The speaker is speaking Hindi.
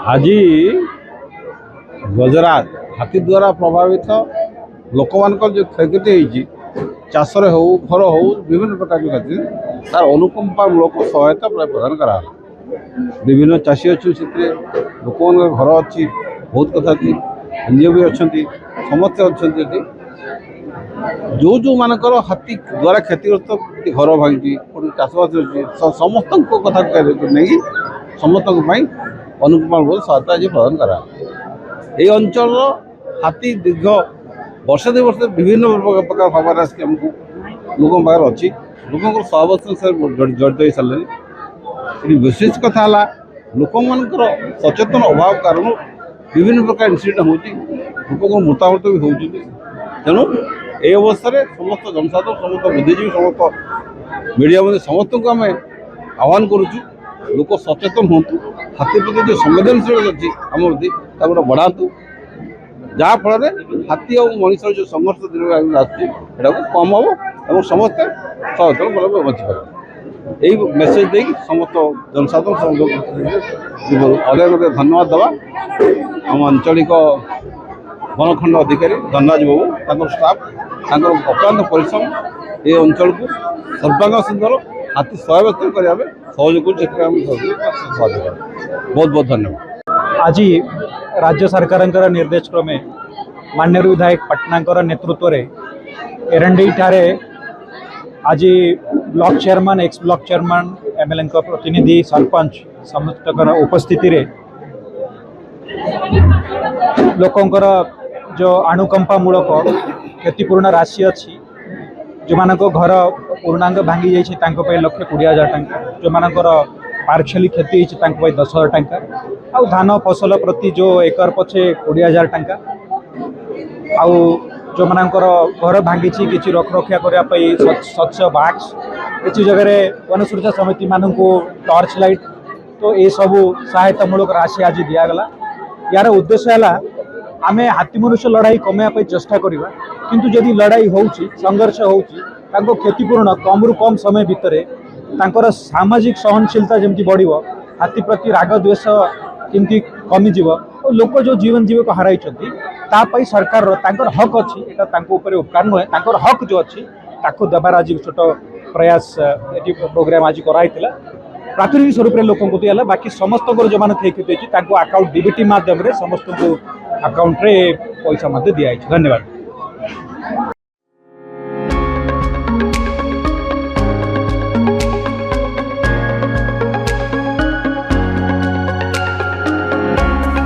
आज गुजरात हाथी द्वारा प्रभावित लोक मान जो क्षयक्षति चाषरे हो घर हो विभिन्न प्रकार जो क्षति तार अनुकंपामूलक सहायता प्रदान करा विभिन्न चाषी अच्छे से लोक घर अच्छी बहुत कथा अच्छी एनजीओ भी अच्छा समस्ते अच्छा जो जो मानकर हाथी द्वारा क्षतिग्रस्त घर भांगी चाषबास अच्छी समस्त कथा नहीं समस्त अनुकूल सहायता आज प्रदान करा ये अंचल हाथी दीर्घ वर्ष दु वर्ष विभिन्न प्रकार खबर आमको लोक पाखे अच्छी लोक सहवर्ष से जड़ित हो सारे विशेष कथा लोक मानकर सचेतन अभाव कारण विभिन्न प्रकार इनसीडेंट हो लोक मृतामृत भी होती तेणु ये अवस्था समस्त जनसाधारण समस्त बुद्धिजीवी समस्त मीडिया मध्य समस्त को आम आह्वान करुचु लोक सचेतन हूँ हाथी प्रति जो संवेदनशील अच्छी आम प्रति बढ़ातु जहाँफल हाथी और मनुष्य जो संघर्ष दिन आसटा कम हम और समस्ते सचेतन बल बची पार यही मेसेज दे समस्त जनसाधारण अनेक धन्यवाद दवा आम आंचलिक वनखंड अधिकारी धनराज बाबू स्टाफ अक्लांत परिश्रम ये अंचल को सर्वांग सुंदर हाथी सहव्यस्त करने सहयोग बहुत बहुत धन्यवाद। आज राज्य सरकार निर्देश क्रमे माननीय विधायक पटना नेतृत्व में एरंडी ठारे आज block chairman x block chairman MLA प्रतिनिधि सरपंच समस्त उपस्थिति रे लोकंकर जो अनुकंपामूलक क्षतिपूर्ण राशि अच्छी जो मानक घर पूर्णांग भांगी जाइए 1,20,000 टंका जो मानकर पार्शियली क्षति होती 10,000 टंका आउ धान फसल प्रति जो एकर पछे 20,000 टंका आउ जो मानकर घर भांगी किसी रखरखा करने स्वच्छ बाक्स किसी जगह वन सुरक्षा समिति मानक टॉर्च लाइट तो ये सबू सहायतामूलक राशि आज दिगला यार उद्देश्य है आम हाथी मनुष्य लड़ाई कमाई चेष्टा करवा किंतु जदि लड़ाई हो संघर्ष हो क्षतिपूर्ण कम रु कम समय भितर तांकर सामाजिक सहनशीलता जमी बढ़ हाथी प्रति राग द्वेष केमती कमिज और लोक जो जीवन जीवक हराई सरकार हक अच्छी उपकार नुहे हक जो अच्छी देवार आज छोट प्रयास ये प्रोग्राम आज कराई प्रातिनिधिक स्वरूप लोक दिया बाकी समस्त जो मैंने क्षति होती अकाउंट डीबीटी मध्यम समस्त को अकाउंट रे पैसा दिखाई। धन्यवाद।